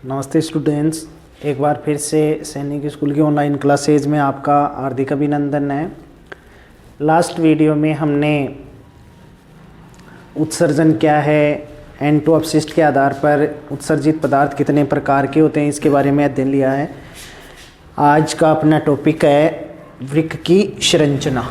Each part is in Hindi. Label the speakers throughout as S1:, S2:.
S1: नमस्ते स्टूडेंट्स, एक बार फिर से सैनिक स्कूल की ऑनलाइन क्लासेज में आपका हार्दिक अभिनंदन है। लास्ट वीडियो में हमने उत्सर्जन क्या है, N2 अपशिष्ट के आधार पर उत्सर्जित पदार्थ कितने प्रकार के होते हैं इसके बारे में अध्ययन लिया है। आज का अपना टॉपिक है वृक्क की संरचना।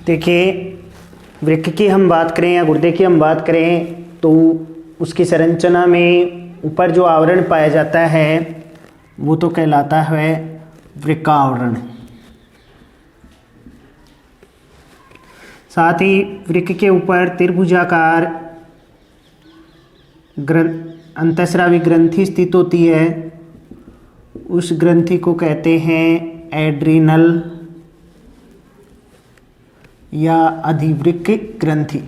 S1: देखिए, वृक्क की हम बात करें या गुर्दे की हम बात करें तो उसकी संरचना में ऊपर जो आवरण पाया जाता है वो तो कहलाता है वृक्कावरण। साथ ही वृक्क के ऊपर त्रिभुजाकार अंतःस्रावी ग्रंथि स्थित होती है। उस ग्रंथि को कहते हैं एड्रिनल या अधिवृक्क ग्रंथि।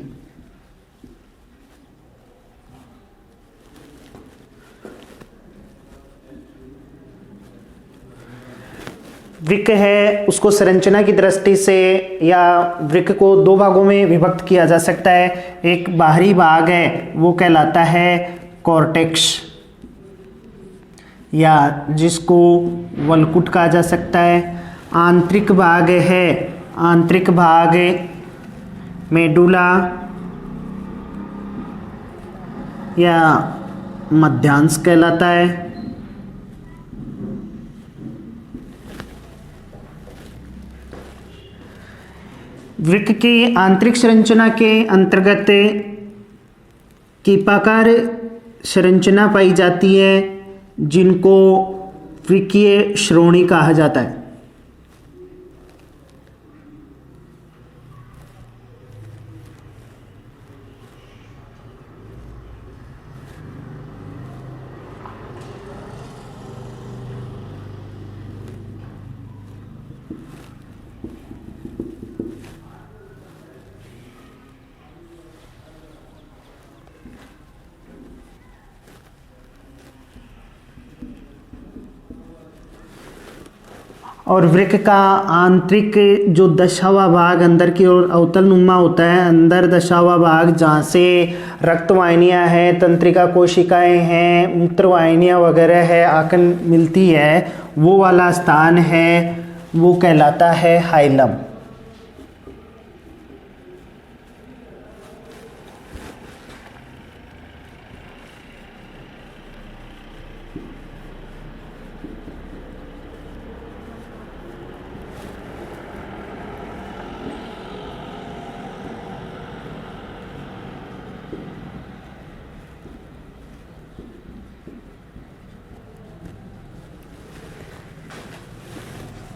S1: वृक्क है, उसको संरचना की दृष्टि से या वृक्क को दो भागों में विभक्त किया जा सकता है। एक बाहरी भाग है वो कहलाता है कॉर्टेक्स या जिसको वल्कुट कहा जा सकता है। आंतरिक भाग है, आंतरिक भाग मेडुला या मध्यांश कहलाता है। वृक्क की आंतरिक संरचना के अंतर्गत कीपाकार संरचना पाई जाती है जिनको वृक्कीय श्रोणी कहा जाता है। और वृक्क का आंतरिक जो दशा हुआ भाग अंदर की ओर अवतल नुमा होता है, अंदर दशा हुआ भाग जहाँ से रक्तवाहिनियाँ हैं, तंत्रिका कोशिकाएं हैं, मूत्रवाहिनियाँ वगैरह है आकर मिलती है, वो वाला स्थान है वो कहलाता है हाइलम।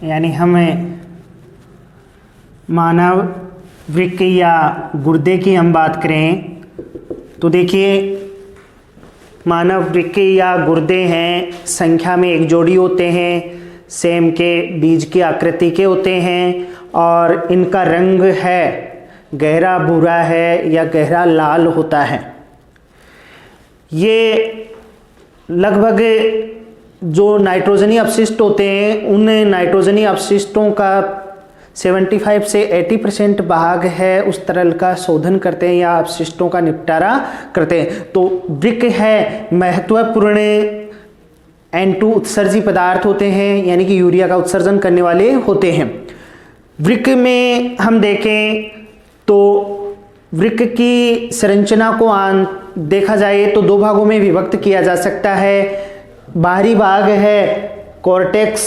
S1: यानी हमें मानव वृक्क या गुर्दे की हम बात करें तो देखिए, मानव वृक्क या गुर्दे हैं, संख्या में एक जोड़ी होते हैं, सेम के बीज की आकृति के होते हैं और इनका रंग है गहरा भूरा है या गहरा लाल होता है। ये लगभग जो नाइट्रोजनी अपशिष्ट होते हैं उन नाइट्रोजनी अपशिष्टों का 75 से 80% भाग है उस तरल का शोधन करते हैं या अपशिष्टों का निपटारा करते हैं। तो वृक्क है महत्वपूर्ण N2 उत्सर्जी पदार्थ होते हैं, यानी कि यूरिया का उत्सर्जन करने वाले होते हैं। वृक्क में हम देखें तो वृक्क की संरचना को देखा जाए तो दो भागों में विभक्त किया जा सकता है। बाहरी भाग है कॉर्टेक्स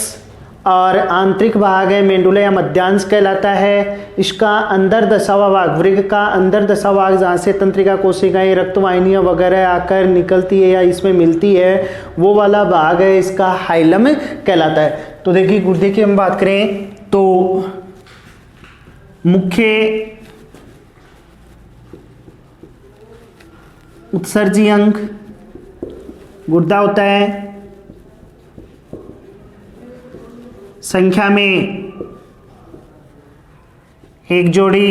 S1: और आंतरिक भाग है मेडुला या मध्यांश कहलाता है। इसका अंदर दशा हुआ भाग, वृक्क का अंदर दशा हुआ भाग जहाँ से तंत्रिका कोशिकाएं रक्तवाहिनियाँ वगैरह आकर निकलती है या इसमें मिलती है, वो वाला भाग है इसका हाइलम कहलाता है। तो देखिए गुर्दे की हम बात करें तो मुख्य उत्सर्जी अंग गुर्दा होता है। संख्या में एक जोड़ी,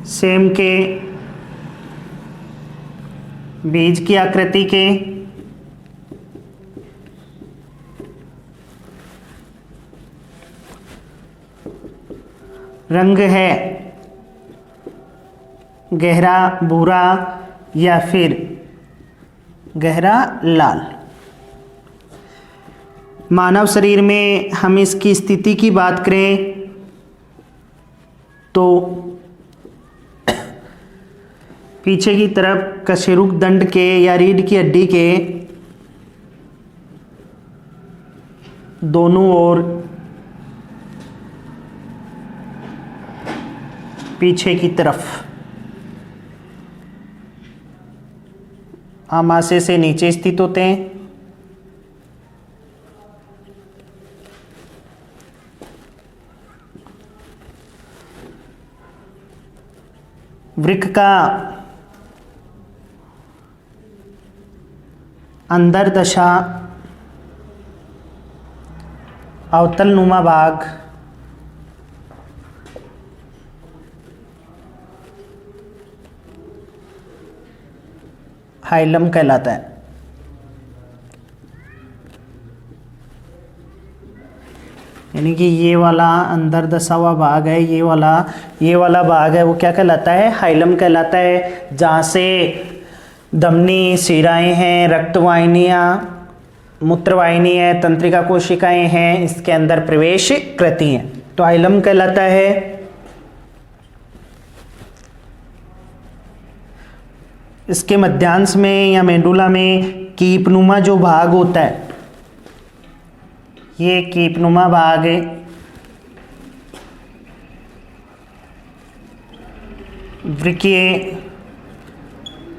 S1: सेम के बीज की आकृति के, रंग है गहरा भूरा या फिर गहरा लाल। मानव शरीर में हम इसकी स्थिति की बात करें तो पीछे की तरफ कशेरुक दंड के या रीढ़ की हड्डी के दोनों ओर पीछे की तरफ आमाशय से नीचे स्थित होते हैं। वृक्क का अंदर दशा अवतल नुमा भाग हाइलम कहलाता है। यानी कि ये वाला अंदर दशा हुआ भाग है, ये वाला भाग है वो क्या कहलाता है? हाइलम कहलाता है। जहाँ से धमनी, शिराएं हैं, रक्तवाहिनियाँ, मूत्रवाहिनी है, तंत्रिका कोशिकाएं हैं, इसके अंदर प्रवेश करती हैं, तो हाइलम कहलाता है। इसके मध्यांश में या मेडुला में कीपनुमा जो भाग होता है, ये कीपनुमा भाग है, वृक्कीय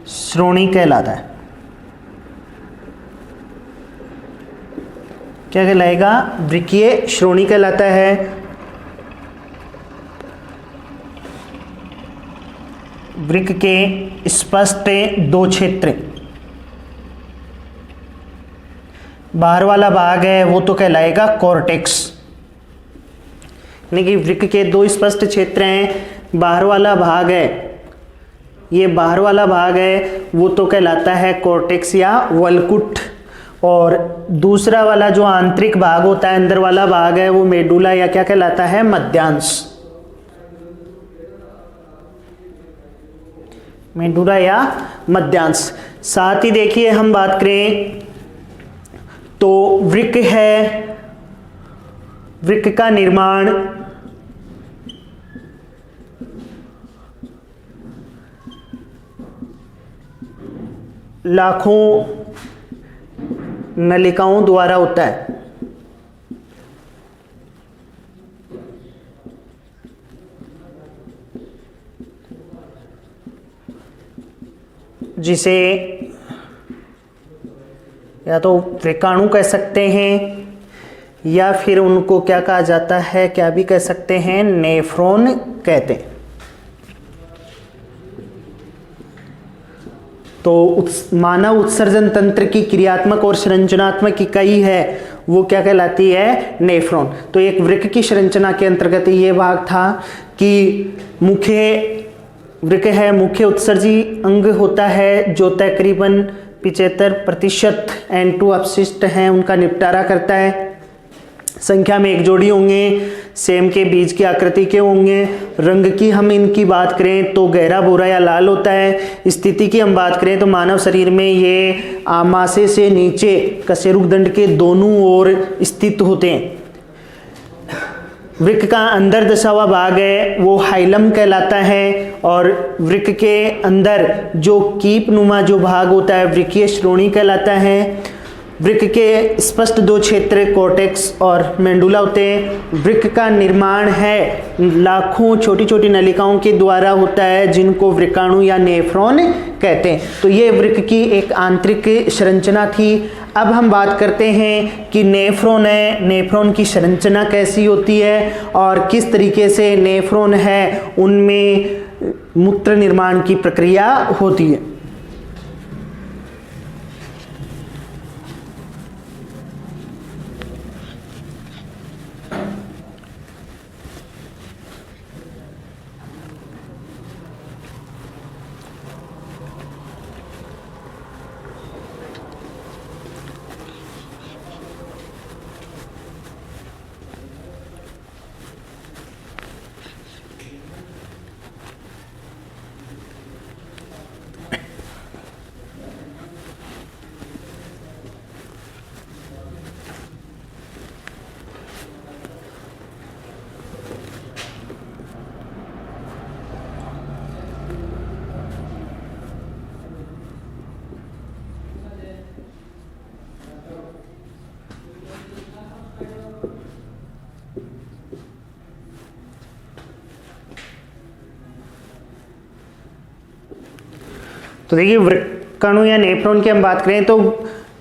S1: श्रोणी कहलाता है। क्या कहलाएगा? वृक्कीय श्रोणी कहलाता है। वृक्क के स्पष्ट दो क्षेत्र, बाहर वाला भाग है वो तो कहलाएगा कॉर्टेक्स, यानी कि वृक्क के दो स्पष्ट क्षेत्र हैं। बाहर वाला भाग है, ये बाहर वाला भाग है वो तो कहलाता है कॉर्टेक्स या वल्कुट, और दूसरा वाला जो आंतरिक भाग होता है, अंदर वाला भाग है, वो मेडुला या क्या कहलाता है? मध्यांश। मेडुला या मध्यांश। साथ ही देखिए हम बात करें तो वृक्क है, वृक्क का निर्माण लाखों नलिकाओं द्वारा होता है। जिसे या तो वृक्काणु कह सकते हैं या फिर उनको क्या कहा जाता है, क्या भी कह सकते हैं, नेफ्रॉन कहते हैं। तो मानव उत्सर्जन तंत्र की क्रियात्मक और संरचनात्मक इकाई है वो क्या कहलाती है, नेफ्रॉन। तो एक वृक्क की संरचना के अंतर्गत ये भाग था कि मुख्य वृक्क है, मुख्य उत्सर्जी अंग होता है जो तकरीबन 75% N2 अपशिष्ट हैं उनका निपटारा करता है। संख्या में एक जोड़ी होंगे, सेम के बीज की आकृति के होंगे। रंग की हम इनकी बात करें तो गहरा भूरा या लाल होता है। स्थिति की हम बात करें तो मानव शरीर में ये आमाशय से नीचे कशेरुकदंड के दोनों ओर स्थित होते हैं। वृक्क का अंदर दशा हुआ भाग है वो हाइलम कहलाता है, और वृक्क के अंदर जो कीप नुमा जो भाग होता है वृक्कीय श्रोणी कहलाता है। वृक्क के स्पष्ट दो क्षेत्र कॉर्टेक्स और मेंडुला होते हैं। वृक्क का निर्माण है लाखों छोटी छोटी नलिकाओं के द्वारा होता है जिनको वृक्काणु या नेफ्रॉन कहते हैं। तो ये वृक्क की एक आंतरिक संरचना थी। अब हम बात करते हैं कि नेफ्रॉन है, नेफ्रॉन की संरचना कैसी होती है और किस तरीके से नेफ्रॉन है उनमें मूत्र निर्माण की प्रक्रिया होती है। तो देखिए वृक्काणु या नेफ्रॉन की हम बात करें तो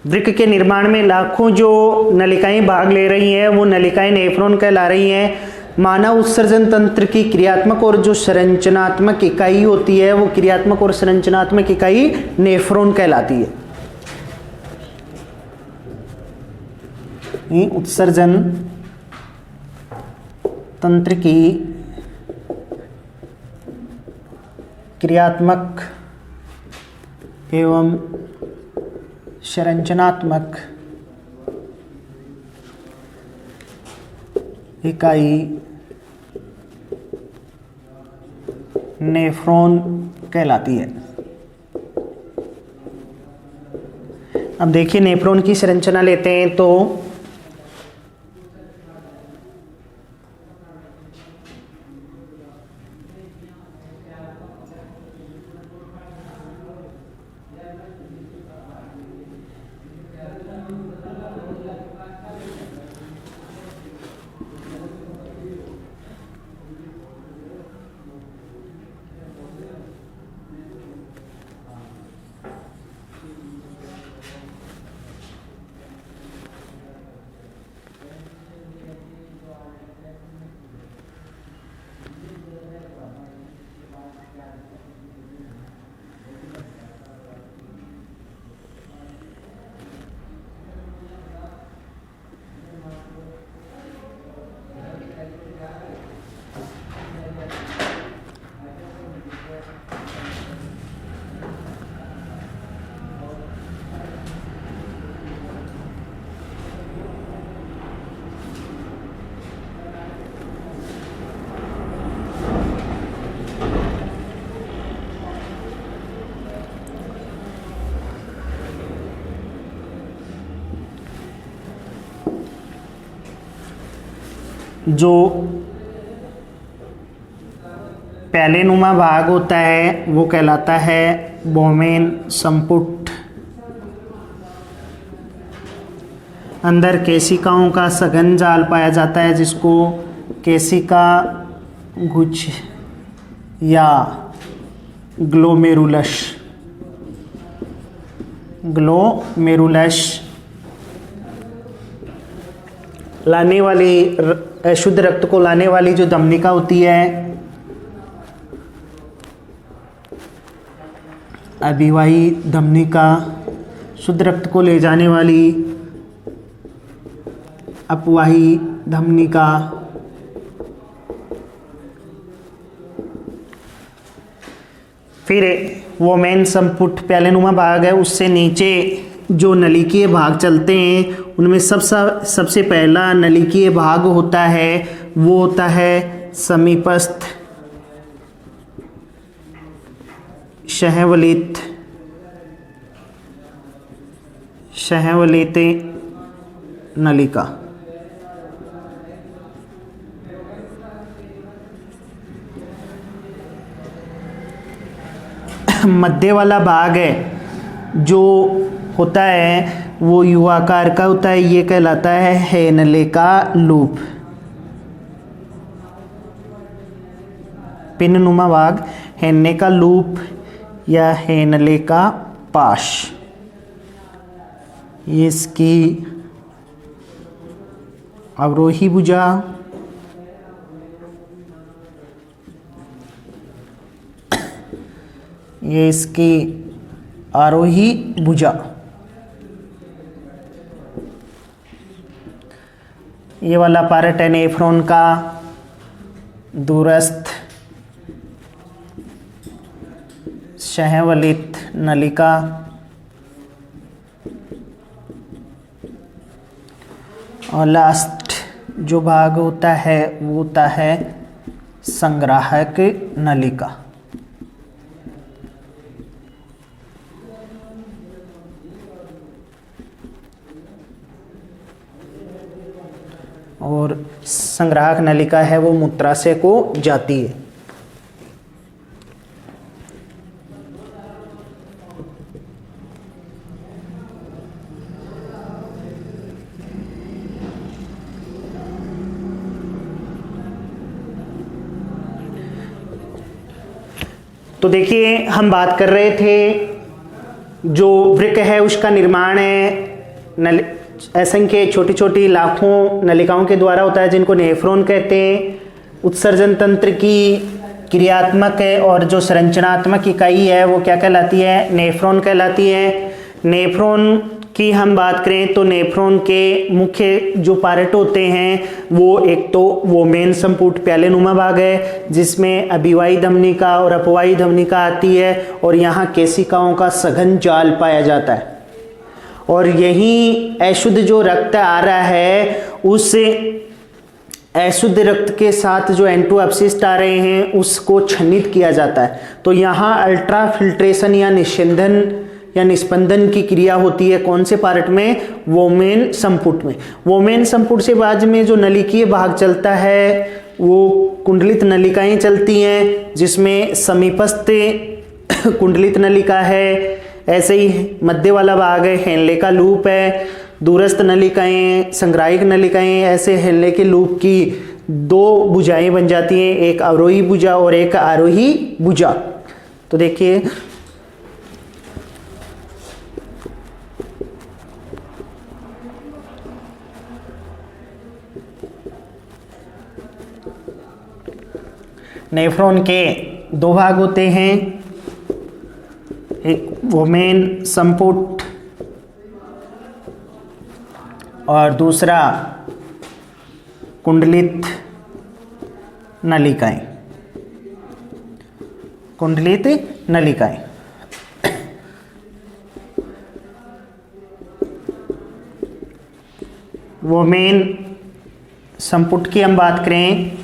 S1: वृक्क के निर्माण में लाखों जो नलिकाएं भाग ले रही हैं वो नलिकाएं नेफ्रॉन कहला रही हैं। मानव उत्सर्जन तंत्र की क्रियात्मक और जो संरचनात्मक इकाई होती है वो क्रियात्मक और संरचनात्मक इकाई नेफ्रॉन कहलाती है। उत्सर्जन तंत्र की क्रियात्मक एवं संरचनात्मक इकाई नेफ्रॉन कहलाती है। अब देखिए नेफ्रॉन की संरचना लेते हैं तो जो पैलेनुमा भाग होता है वो कहलाता है बोमेन संपुट। अंदर केशिकाओं का सघन जाल पाया जाता है जिसको केशिका गुच्छ या ग्लोमेरुलस लाने वाली शुद्ध रक्त को लाने वाली जो धमनिका होती है अभिवाही धमनिका, शुद्ध रक्त को ले जाने वाली अपवाही धमनिका, फिर वो मेन संपुट प्यालेनुमा भाग है, उससे नीचे जो नलिकीय भाग चलते हैं उनमें सबसे पहला नलिकीय भाग होता है वो होता है समीपस्थ सहवलित नलिका। मध्य वाला भाग है जो होता है वो युवाकार का होता है, ये कहलाता है हेनले का लूप। पिननुमा भाग हेनले का लूप या हेनले का पाश, ये इसकी अवरोही भुजा, ये इसकी आरोही भुजा। ये वाला पार्ट है नेफ्रॉन का दूरस्थ सहवलित नलिका। और लास्ट जो भाग होता है वो होता है संग्राहक नलिका। और संग्राहक नलिका है वो मूत्राशय को जाती है। तो देखिए हम बात कर रहे थे जो वृक्क है उसका निर्माण है असंख्य छोटी छोटी लाखों नलिकाओं के द्वारा होता है जिनको नेफ्रॉन कहते हैं। उत्सर्जन तंत्र की क्रियात्मक है और जो संरचनात्मक इकाई है वो क्या कहलाती है, नेफ्रॉन कहलाती है। नेफ्रॉन की हम बात करें तो नेफ्रॉन के मुख्य जो पार्ट होते हैं वो एक तो वो मेन संपुट प्यालेनुमा भाग है जिसमें अभिवाही धमनिका और अपवाही धमनिका आती है और यहाँ केशिकाओं का सघन जाल पाया जाता है। और यही अशुद्ध जो रक्त आ रहा है उस अशुद्ध रक्त के साथ जो N2 अपशिष्ट आ रहे हैं उसको छन्नित किया जाता है। तो यहाँ अल्ट्रा फिल्ट्रेशन या निस्यंदन या निस्पंदन की क्रिया होती है। कौन से पार्ट में, वोमेन संपुट में। वोमेन संपुट से बाद में जो नलिकीय भाग चलता है वो कुंडलित नलिकाएं चलती हैं जिसमें समीपस्थ कुंडलित नलिका है, ऐसे ही मध्य वाला भाग है हेनले का लूप है, दूरस्थ नलिकाएं, संग्राहिक नलिकाएं, ऐसे हेनले के लूप की दो भुजाएं बन जाती हैं, एक अवरोही भुजा और एक आरोही भुजा। तो देखिए नेफ्रॉन के दो भाग होते हैं, एक वोमेन संपुट और दूसरा कुंडलित नलिकाएं। कुंडलित नलिकाएं वोमेन संपुट की हम बात करें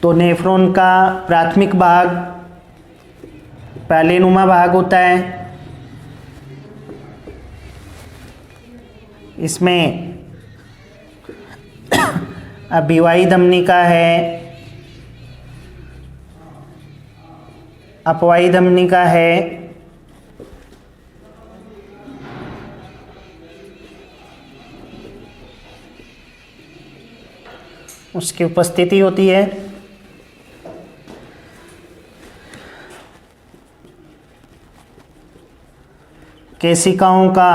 S1: तो नेफ्रॉन का प्राथमिक भाग प्यालेनुमा भाग होता है। इसमें अभिवाही धमनिका है, अपवाही धमनिका है, उसकी उपस्थिति होती है। केशिकाओं का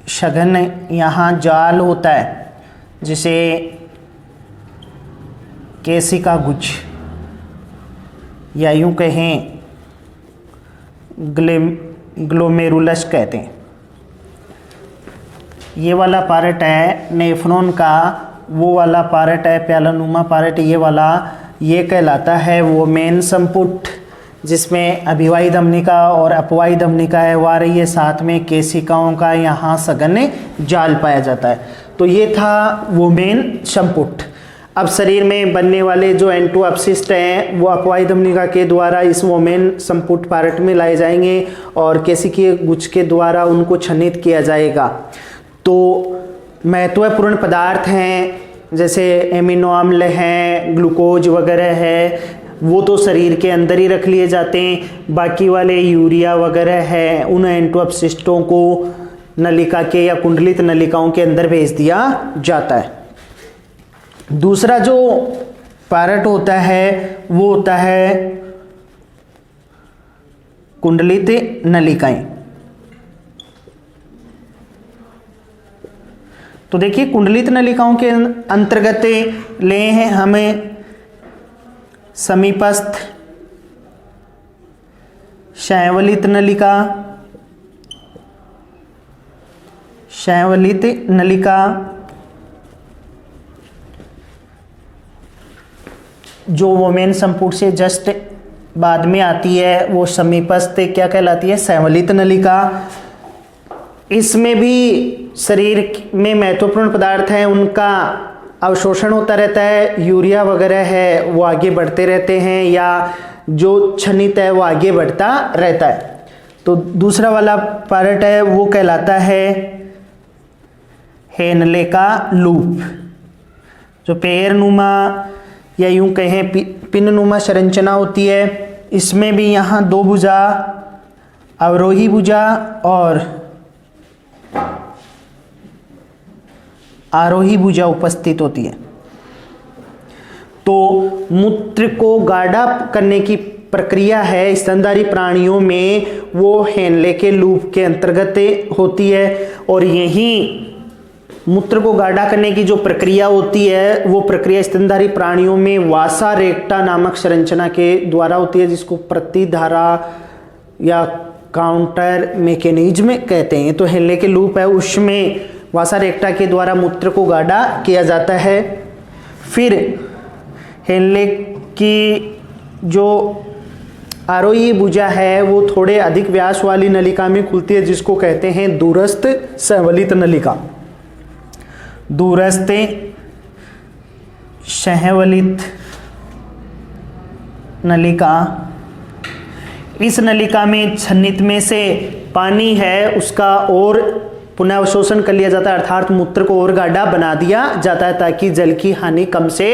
S1: सघन यहाँ जाल होता है जिसे केशिका गुच्छ या यूं कहें ग्लोमेरुलस कहते हैं। ये वाला पार्ट है नेफ्रॉन का, वो वाला पार्ट है प्यालानुमा पार्ट, ये वाला ये कहलाता है वो मेन संपुट, जिसमें अभिवाही धमनिका और अपवाही धमनिका है वो आ रही है, साथ में केशिकाओं का यहाँ सघन जाल पाया जाता है। तो ये था वो मेन संपुट। अब शरीर में बनने वाले जो एंटोअपसिस्ट हैं वो अपवाही धमनिका के द्वारा इस वोमेन संपुट पार्ट में लाए जाएंगे और केशिकीय गुच्छ के द्वारा उनको छन्नित किया जाएगा। तो महत्वपूर्ण पदार्थ हैं जैसे एमिनो अम्ल हैं, ग्लूकोज वगैरह है, वो तो शरीर के अंदर ही रख लिए जाते हैं। बाकी वाले यूरिया वगैरह है उन एंटोअपसिस्टों को नलिका के या कुंडलित नलिकाओं के अंदर भेज दिया जाता है। दूसरा जो पार्ट होता है वो होता है कुंडलित नलिकाएं। तो देखिए कुंडलित नलिकाओं के अंतर्गत ले हैं हमें समीपस्थ शैवलित नलिका, शैवलित नलिका जो वोमेन संपुट से जस्ट बाद में आती है वो समीपस्थ क्या कहलाती है, शैवलित नलिका। इसमें भी शरीर में महत्वपूर्ण पदार्थ हैं उनका अवशोषण होता रहता है, यूरिया वगैरह है वो आगे बढ़ते रहते हैं या जो छन्नित है वो आगे बढ़ता रहता है। तो दूसरा वाला पार्ट है वो कहलाता है हेनले का लूप, जो पैरनुमा या यूं कहें पिननुमा संरचना होती है। इसमें भी यहाँ दो भुजा, अवरोही भुजा और आरोही भुजा उपस्थित होती है। तो मूत्र को गाढ़ा करने की प्रक्रिया है स्तनधारी प्राणियों में वो हेनले के लूप के अंतर्गत होती है और यही मूत्र को गाढ़ा करने की जो प्रक्रिया होती है वो प्रक्रिया स्तनधारी प्राणियों में वासा रेक्टा नामक संरचना के द्वारा होती है, जिसको प्रतिधारा या काउंटर मैकेनिज्म कहते हैं। तो हेनले के लूप है उसमें वासा रेक्टा के द्वारा मूत्र को गाढ़ा किया जाता है। फिर हेनले की जो आरोही भुजा है वो थोड़े अधिक व्यास वाली नलिका में खुलती है, जिसको कहते हैं दूरस्थ शैवलित नलिका। दूरस्थ शैवलित नलिका, इस नलिका में छन्नित में से पानी है उसका और पुनः अवशोषण कर लिया जाता है, अर्थात मूत्र को और गाढ़ा बना दिया जाता है ताकि जल की हानि कम से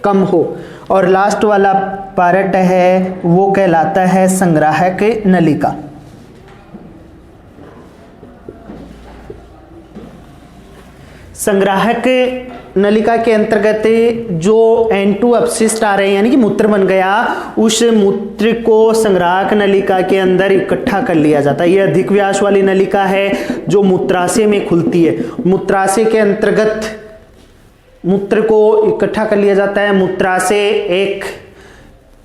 S1: कम हो। और लास्ट वाला पार्ट है वो कहलाता है संग्राहक नलिका। संग्राहक नलिका के अंतर्गत जो एंटोअपसिस्ट आ रहे हैं यानी कि मूत्र बन गया, उस मूत्र को संग्राहक नलिका के अंदर इकट्ठा कर लिया जाता है। यह अधिक व्यास वाली नलिका है जो मूत्राशय में खुलती है। मूत्राशय के अंतर्गत मूत्र को इकट्ठा कर लिया जाता है। मूत्राशय एक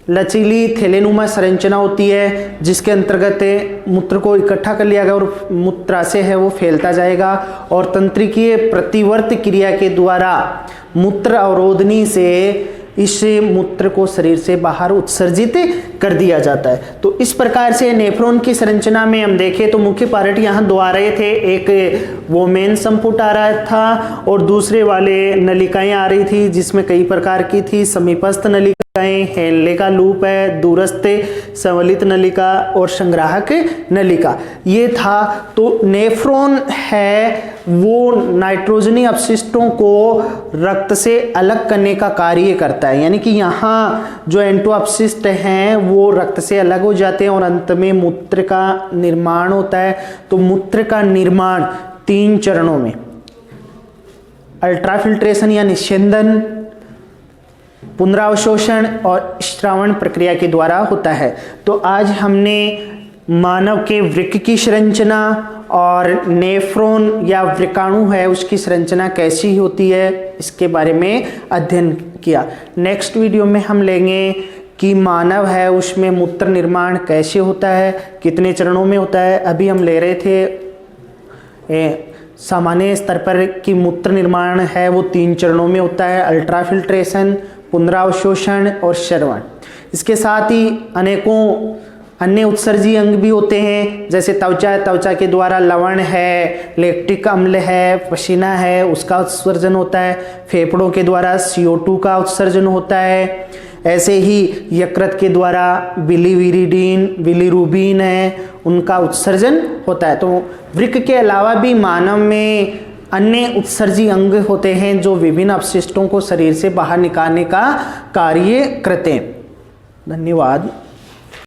S1: लचीली थैलेनुमा संरचना होती है जिसके अंतर्गत मूत्र को इकट्ठा कर लिया गया और मूत्राशय है वो फैलता जाएगा और तंत्रिकीय प्रतिवर्त क्रिया के द्वारा मूत्र अवरोधनी से इस मूत्र को शरीर से बाहर उत्सर्जित कर दिया जाता है। तो इस प्रकार से नेफ्रॉन की संरचना में हम देखें तो मुख्य पार्ट यहाँ दो आ रहे थे, एक वोमेन संपुट आ रहा था और दूसरे वाले नलिकाएं आ रही थी जिसमें कई प्रकार की थी। समीपस्थ नलिकाएं, हेनले का लूप है, दूरस्थ शैवलित नलिका और संग्राहक नलिका, ये था। तो नेफ्रॉन है वो नाइट्रोजनी अपशिष्टों को रक्त से अलग करने का कार्य करता है, यानी कि यहाँ जो एंटोअपसिस्ट हैं वो रक्त से अलग हो जाते हैं और अंत में मूत्र का निर्माण होता है। तो मूत्र का निर्माण 3 चरणों में अल्ट्राफिल्ट्रेशन या निस्यंदन, पुनरावशोषण और श्रावण प्रक्रिया के द्वारा होता है। तो आज हमने मानव के वृक्क की संरचना और नेफ्रॉन या वृकाणु है उसकी संरचना कैसी होती है इसके बारे में अध्ययन किया। नेक्स्ट वीडियो में हम लेंगे कि मानव है उसमें मूत्र निर्माण कैसे होता है, कितने चरणों में होता है। अभी हम ले रहे थे सामान्य स्तर पर कि मूत्र निर्माण है वो 3 चरणों में होता है, अल्ट्राफिल्ट्रेशन, पुनरावशोषण और श्रवण। इसके साथ ही अनेकों अन्य उत्सर्जी अंग भी होते हैं, जैसे त्वचा है, त्वचा के द्वारा लवण है, लैक्टिक अम्ल है, पसीना है, उसका उत्सर्जन होता है। फेफड़ों के द्वारा CO2 का उत्सर्जन होता है। ऐसे ही यकृत के द्वारा बिलीविरिडीन, बिलीरुबिन है, उनका उत्सर्जन होता है। तो वृक्क के अलावा भी मानव में अन्य उत्सर्जी अंग होते हैं जो विभिन्न अपशिष्टों को शरीर से बाहर निकालने का कार्य करते हैं। धन्यवाद।